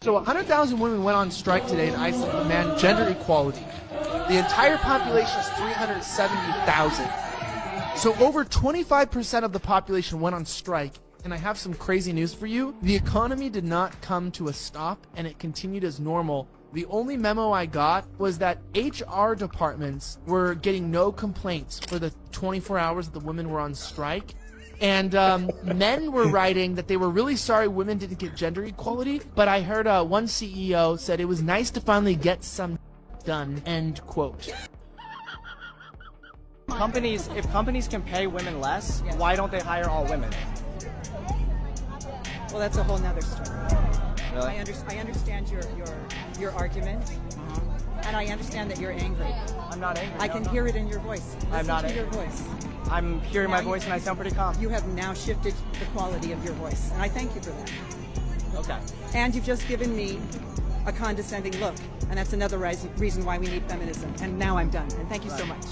So 100,000 women went on strike today in Iceland to demand gender equality. The entire population is 370,000. So over 25% of the population went on strike. And I have some crazy news for you. The economy did not come to a stop, and it continued as normal. The only memo I got was that HR departments were getting no complaints for the 24 hours that the women were on strike. And men were writing that they were really sorry women didn't get gender equality. But I heard one CEO said it was nice to finally get some done, end quote. If companies can pay women less, why don't they hire all women? Well, that's a whole nother story. Really? I understand your argument, and I understand that you're angry. I'm not angry. I can hear it in your voice. I'm not Listen to angry. your voice. I'm hearing Now my voice and I sound pretty calm. You have now shifted the quality of your voice, and I thank you for that. Okay. And you've just given me a condescending look, and that's another reason why we need feminism. And now I'm done, and thank you so much.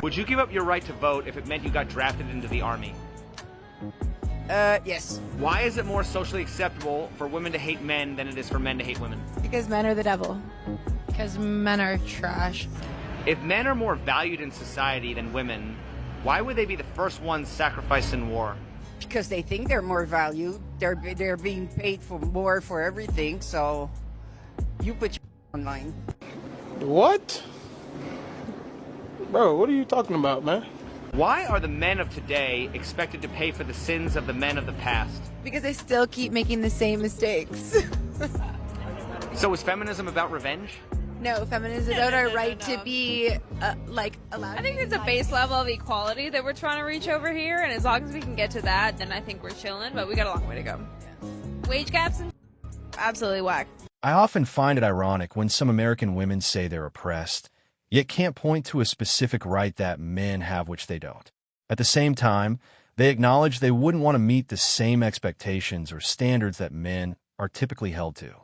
Would you give up your right to vote if it meant you got drafted into the army? Yes. Why is it more socially acceptable for women to hate men than it is for men to hate women? Because men are the devil. Because men are trash. If men are more valued in society than women, why would they be the first ones sacrificed in war? Because they think they're more valued. They're being paid for more for everything, so you put your online. What? Bro, what are you talking about, man? Why are the men of today expected to pay for the sins of the men of the past? Because they still keep making the same mistakes. So is feminism about revenge? No, feminism is about our right to be, allowed. I think there's a base level of equality that we're trying to reach over here, and as long as we can get to that, then I think we're chilling, but we got a long way to go. Wage gaps and absolutely whack. I often find it ironic when some American women say they're oppressed, yet can't point to a specific right that men have which they don't. At the same time, they acknowledge they wouldn't want to meet the same expectations or standards that men are typically held to.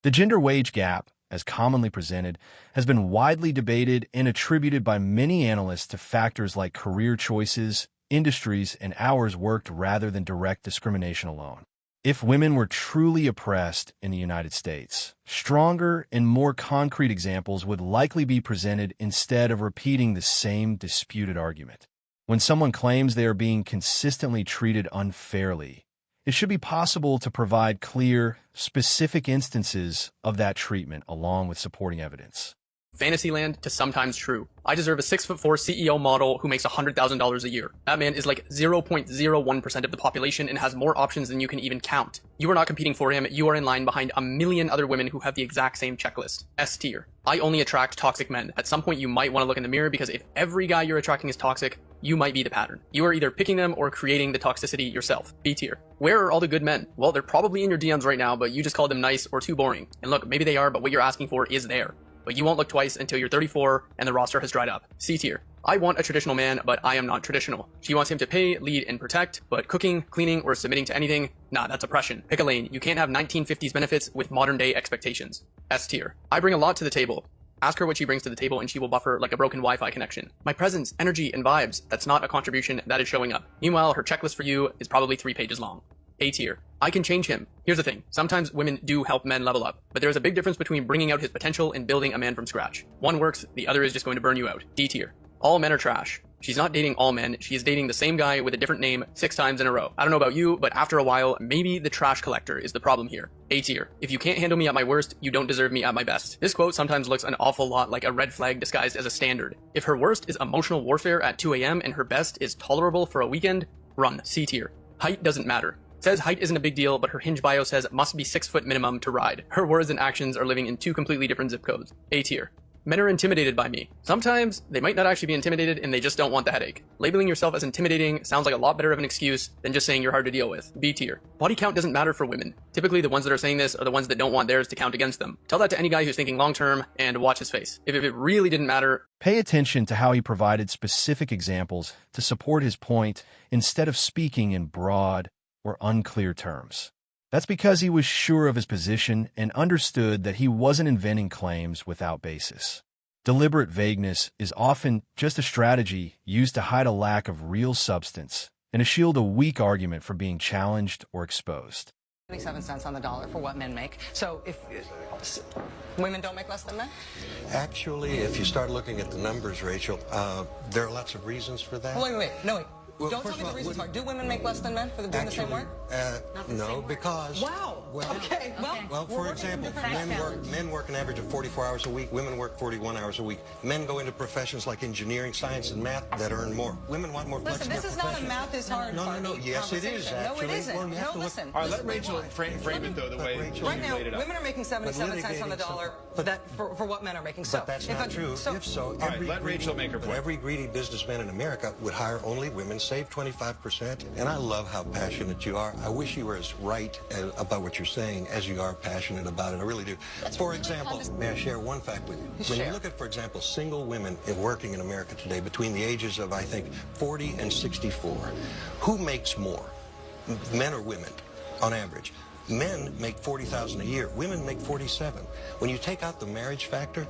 The gender wage gap, as commonly presented, has been widely debated and attributed by many analysts to factors like career choices, industries, and hours worked rather than direct discrimination alone. If women were truly oppressed in the United States, stronger and more concrete examples would likely be presented instead of repeating the same disputed argument. When someone claims they are being consistently treated unfairly, it should be possible to provide clear, specific instances of that treatment along with supporting evidence. Fantasyland to sometimes true. I deserve a 6'4" CEO model who makes $100,000 a year. That man is like 0.01% of the population and has more options than you can even count. You are not competing for him, you are in line behind a million other women who have the exact same checklist. S tier. I only attract toxic men. At some point you might want to look in the mirror because if every guy you're attracting is toxic, you might be the pattern. You are either picking them or creating the toxicity yourself. B tier. Where are all the good men? Well, they're probably in your DMs right now, but you just called them nice or too boring. And look, maybe they are, but what you're asking for is there. But you won't look twice until you're 34 and the roster has dried up. C tier. I want a traditional man, but I am not traditional. She wants him to pay, lead, and protect, but cooking, cleaning, or submitting to anything? Nah, that's oppression. Pick a lane. You can't have 1950s benefits with modern day expectations. S tier. I bring a lot to the table. Ask her what she brings to the table and she will buffer like a broken Wi-Fi connection. My presence, energy, and vibes, that's not a contribution, that is showing up. Meanwhile, her checklist for you is probably 3 pages long. A tier. I can change him. Here's the thing. Sometimes women do help men level up, but there's a big difference between bringing out his potential and building a man from scratch. One works, the other is just going to burn you out. D tier. All men are trash. She's not dating all men, she is dating the same guy with a different name 6 times in a row. I don't know about you, but after a while, maybe the trash collector is the problem here. A tier. If you can't handle me at my worst, you don't deserve me at my best. This quote sometimes looks an awful lot like a red flag disguised as a standard. If her worst is emotional warfare at 2 a.m. and her best is tolerable for a weekend, run. C tier. Height doesn't matter. Says height isn't a big deal, but her Hinge bio says must be 6 foot minimum to ride. Her words and actions are living in 2 completely different zip codes. A tier. Men are intimidated by me. Sometimes they might not actually be intimidated and they just don't want the headache. Labeling yourself as intimidating sounds like a lot better of an excuse than just saying you're hard to deal with. B tier. Body count doesn't matter for women. Typically the ones that are saying this are the ones that don't want theirs to count against them. Tell that to any guy who's thinking long term and watch his face. If it really didn't matter, pay attention to how he provided specific examples to support his point instead of speaking in broad or unclear terms. That's because he was sure of his position and understood that he wasn't inventing claims without basis. Deliberate vagueness is often just a strategy used to hide a lack of real substance and to shield a weak argument from being challenged or exposed. 27 cents on the dollar for what men make. So if women don't make less than men? Actually, if you start looking at the numbers, Rachel, there are lots of reasons for that. Wait. Well, don't tell me the reasons are. Do women make less than men for doing the same work? No, because... Wow. Well, for example, men work an average of 44 hours a week. Women work 41 hours a week. Men go into professions like engineering, science, and math that earn more. Women want more flexible Listen, this is not a math is hard No. Yes, it is, actually. No, it isn't. Well, Listen. All right, let Rachel frame it, though, the way you Right now, laid it out. women are making 77 cents on the dollar for what men are making. But that's not true. If so, let Rachel make her point. Every greedy businessman in America would hire only women, save 25%. And I love how passionate you are. I wish you were as right about what you're saying as you are passionate about it. I really do. For example, may I share one fact with you? When you look at, for example, single women working in America today between the ages of, I think, 40 and 64, who makes more, men or women, on average? Men make $40,000 a year. Women make $47,000. When you take out the marriage factor,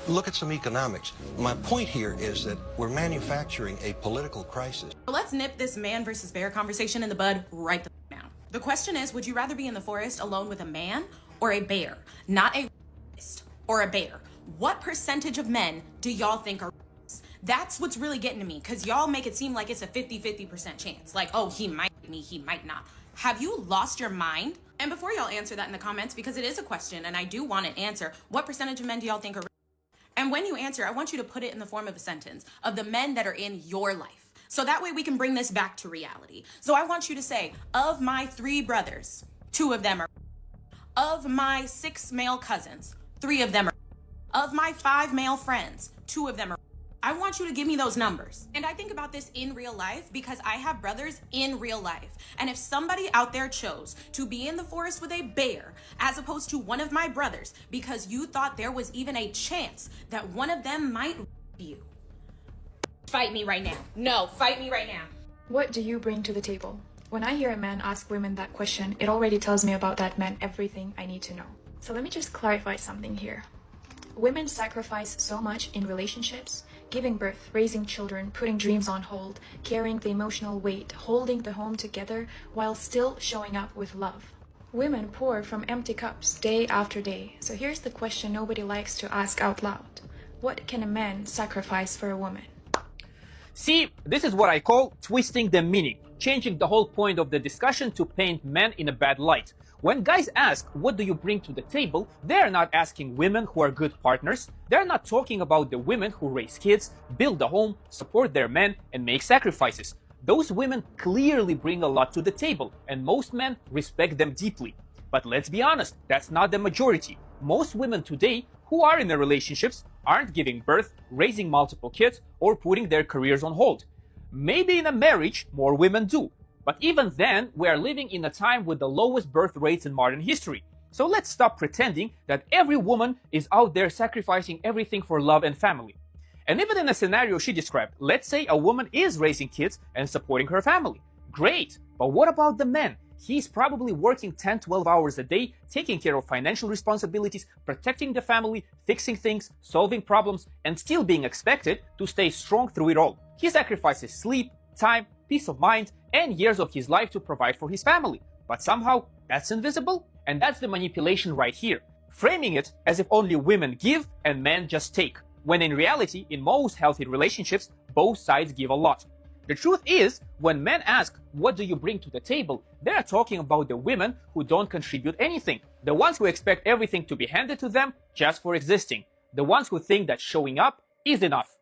look at some economics. My point here is that we're manufacturing a political crisis. Let's nip this man versus bear conversation in the bud right now. The question is, would you rather be in the forest alone with a man or a bear? Not a or a bear. What percentage of men do y'all think are? That's what's really getting to me, because y'all make it seem like it's a 50-50% chance. Like, oh, he might me, he might not. Have you lost your mind? And before y'all answer that in the comments, because it is a question and I do want an answer, what percentage of men do y'all think are? And when you answer, I want you to put it in the form of a sentence of the men that are in your life. So that way we can bring this back to reality. So I want you to say, of my 3 brothers, 2 of them are. Of my 6 male cousins, 3 of them are. Of my 5 male friends, 2 of them are. I want you to give me those numbers. And I think about this in real life because I have brothers in real life. And if somebody out there chose to be in the forest with a bear as opposed to one of my brothers because you thought there was even a chance that one of them might you, fight me right now. No, fight me right now. What do you bring to the table? When I hear a man ask women that question, it already tells me about that man everything I need to know. So let me just clarify something here. Women sacrifice so much in relationships, giving birth, raising children, putting dreams on hold, carrying the emotional weight, holding the home together while still showing up with love. Women pour from empty cups day after day. So here's the question nobody likes to ask out loud. What can a man sacrifice for a woman? See, this is what I call twisting the meaning, changing the whole point of the discussion to paint men in a bad light. When guys ask, what do you bring to the table, they're not asking women who are good partners. They're not talking about the women who raise kids, build a home, support their men, and make sacrifices. Those women clearly bring a lot to the table, and most men respect them deeply. But let's be honest, that's not the majority. Most women today who are in their relationships aren't giving birth, raising multiple kids, or putting their careers on hold. Maybe in a marriage, more women do. But even then, we are living in a time with the lowest birth rates in modern history. So let's stop pretending that every woman is out there sacrificing everything for love and family. And even in a scenario she described, let's say a woman is raising kids and supporting her family. Great, but what about the man? He's probably working 10-12 hours a day, taking care of financial responsibilities, protecting the family, fixing things, solving problems, and still being expected to stay strong through it all. He sacrifices sleep, time, peace of mind, and years of his life to provide for his family. But somehow, that's invisible? And that's the manipulation right here. Framing it as if only women give and men just take. When in reality, in most healthy relationships, both sides give a lot. The truth is, when men ask, what do you bring to the table, they're talking about the women who don't contribute anything. The ones who expect everything to be handed to them just for existing. The ones who think that showing up is enough.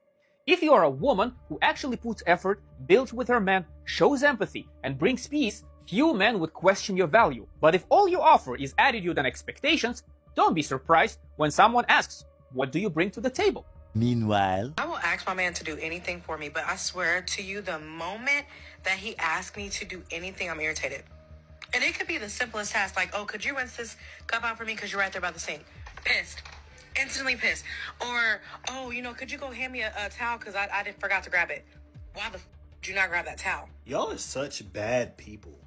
If you are a woman who actually puts effort, builds with her man, shows empathy, and brings peace, few men would question your value. But if all you offer is attitude and expectations, don't be surprised when someone asks, what do you bring to the table? Meanwhile, I will ask my man to do anything for me, but I swear to you, the moment that he asks me to do anything, I'm irritated. And it could be the simplest task, like, oh, could you rinse this cup out for me because you're right there by the sink? Pissed. Instantly pissed. Or, oh, you know, could you go hand me a towel because I forgot to grab it? Why the did you not grab that towel? Y'all are such bad people.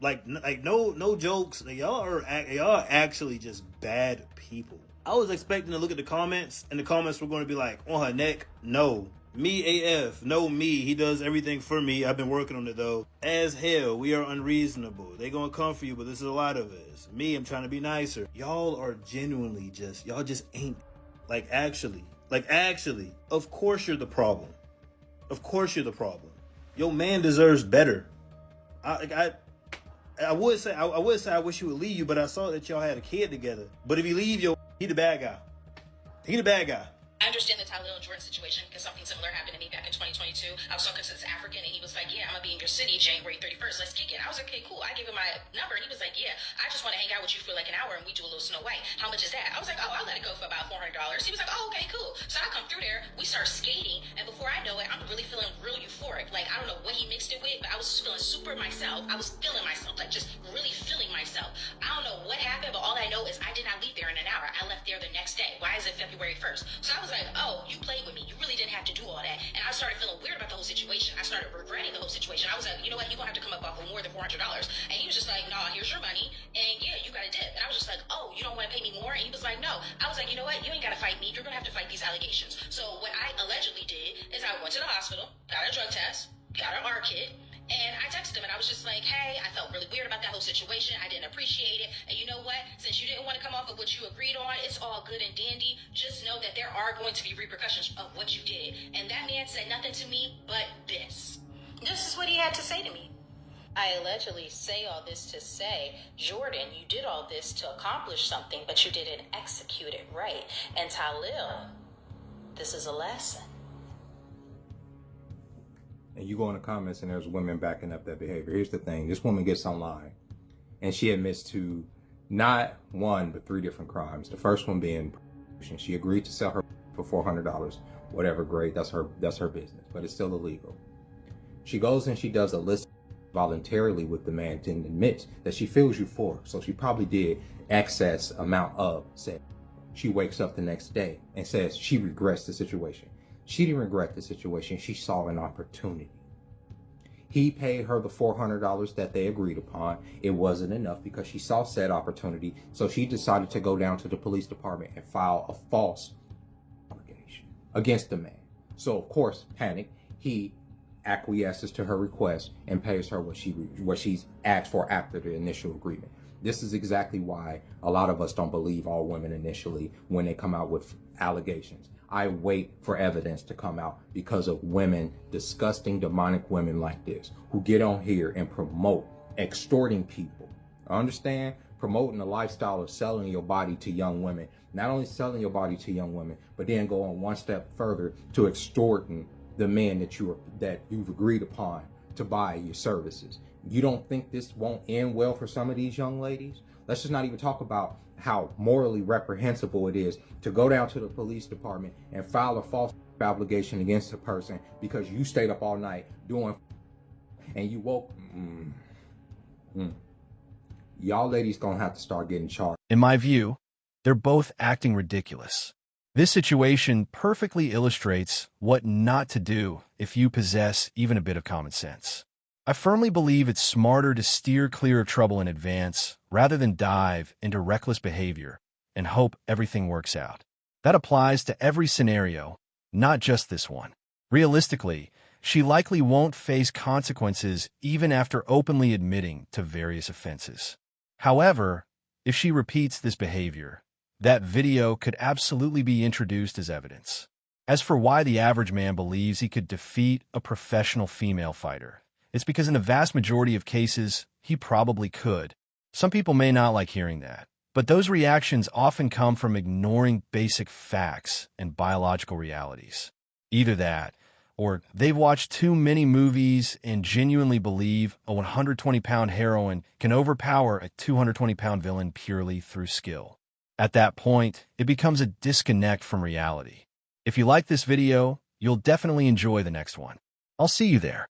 Like no jokes. Y'all are actually just bad people. I was expecting to look at the comments, and the comments were going to be like, on her neck, no. Me AF. No me. He does everything for me. I've been working on it though. As hell, we are unreasonable. They gonna come for you, but this is a lot of us. Me, I'm trying to be nicer. Y'all are genuinely y'all just ain't. Like actually. Of course you're the problem. Of course you're the problem. Your man deserves better. I would say I wish he would leave you, but I saw that y'all had a kid together. But if he leave you, he the bad guy. He the bad guy. I understand the Tyler and Jordan situation because something similar happened to me back in 2022. I was talking to this African and he was like, yeah, I'm going to be in your city January 31st. Let's kick it. I was like, okay, cool. I gave him my number and he was like, yeah, I just want to hang out with you for like an hour and we do a little Snow White. How much is that? I was like, oh, I'll let it go for about $400. He was like, oh, okay, cool. So I come through there, we start skating, and before I know it, I'm really feeling real euphoric. Like, I don't know what he mixed it with, but I was just feeling super myself. I was feeling myself, like just really feeling myself. I don't know what happened, but all I know is I did not leave there in an hour. I left there the next day. Why is it February 1st? So I was like, oh, you played with me. You really didn't have to do all that. And I started feeling weird about the whole situation. I started regretting the whole situation. I was like, you know what? You're going to have to come up off of more than $400. And he was just like, nah, here's your money. And yeah, you got a dip. And I was just like, oh, you don't want to pay me more? And he was like, no. I was like, you know what? You ain't got to fight me. You're going to have to fight these allegations. So what I allegedly did is I went to the hospital, got a drug test, got an R kit, and I texted him and I was just like, hey, I felt really weird about that whole situation. I didn't appreciate it. And you know what? Since you didn't want to come off of what you agreed on, it's all good and dandy. Just know that there are going to be repercussions of what you did. And that man said nothing to me but this. This is what he had to say to me. I allegedly say all this to say, Jordan, you did all this to accomplish something, but you didn't execute it right. And Talil, this is a lesson. And you go in the comments and there's women backing up that behavior. Here's the thing. This woman gets online and she admits to not one, but 3 different crimes. The first one being prostitution. She agreed to sell her for $400. Whatever, great. That's her business, but it's still illegal. She goes and she does a list voluntarily with the man to admit that she feels euphoric. So she probably did excess amount of sex. She wakes up the next day and says she regrets the situation. She didn't regret the situation. She saw an opportunity. He paid her the $400 that they agreed upon. It wasn't enough because she saw said opportunity. So she decided to go down to the police department and file a false allegation against the man. So of course, panic. He acquiesces to her request and pays her what she's asked for after the initial agreement. This is exactly why a lot of us don't believe all women initially when they come out with allegations. I wait for evidence to come out because of women, disgusting, demonic women like this, who get on here and promote extorting people. Understand? Promoting a lifestyle of selling your body to young women. Not only selling your body to young women, but then go on one step further to extorting the men that you've agreed upon to buy your services. You don't think this won't end well for some of these young ladies? Let's just not even talk about how morally reprehensible it is to go down to the police department and file a false obligation against a person because you stayed up all night doing and you woke. Y'all ladies gonna have to start getting charged. In my view, they're both acting ridiculous. This situation perfectly illustrates what not to do if you possess even a bit of common sense. I firmly believe it's smarter to steer clear of trouble in advance rather than dive into reckless behavior and hope everything works out. That applies to every scenario, not just this one. Realistically, she likely won't face consequences even after openly admitting to various offenses. However, if she repeats this behavior, that video could absolutely be introduced as evidence. As for why the average man believes he could defeat a professional female fighter, it's because in the vast majority of cases, he probably could. Some people may not like hearing that, but those reactions often come from ignoring basic facts and biological realities. Either that, or they've watched too many movies and genuinely believe a 120-pound heroine can overpower a 220-pound villain purely through skill. At that point, it becomes a disconnect from reality. If you like this video, you'll definitely enjoy the next one. I'll see you there.